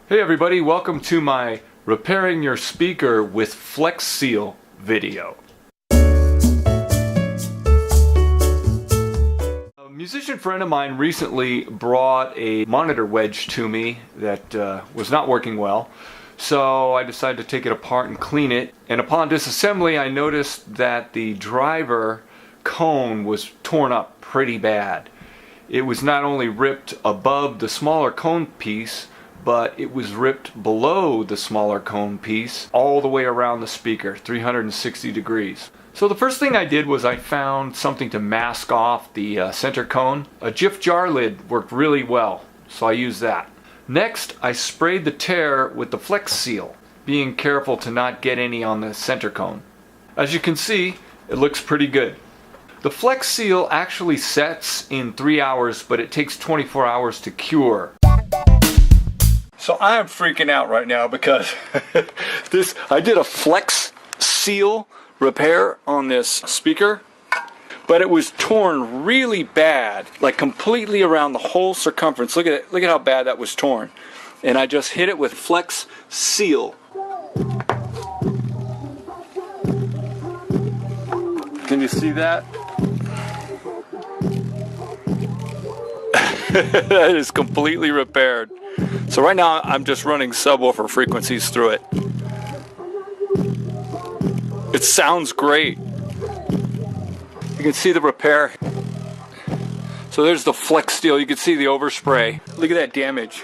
Hey everybody, welcome to my repairing your speaker with FlexSeal video. A musician friend of mine recently brought a monitor wedge to me that was not working well. So I decided to take it apart and clean it. And upon disassembly, I noticed that the driver cone was torn up pretty bad. It was not only ripped above the smaller cone piece, but it was ripped below the smaller cone piece all the way around the speaker, 360 degrees. So the first thing I did was I found something to mask off the center cone. A Jif jar lid worked really well, so I used that. Next, I sprayed the tear with the FlexSeal, being careful to not get any on the center cone. As you can see, it looks pretty good. The FlexSeal actually sets in 3 hours, but it takes 24 hours to cure. So I am freaking out right now because I did a FlexSeal repair on this speaker, but it was torn really bad, like completely around the whole circumference. Look at it, look at how bad that was torn. And I just hit it with FlexSeal. Can you see that? That is completely repaired. So right now I'm just running subwoofer frequencies through it. It sounds great. You can see the repair. So there's the FlexSeal. You can see the overspray. Look at that damage.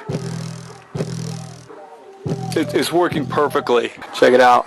It's working perfectly. Check it out.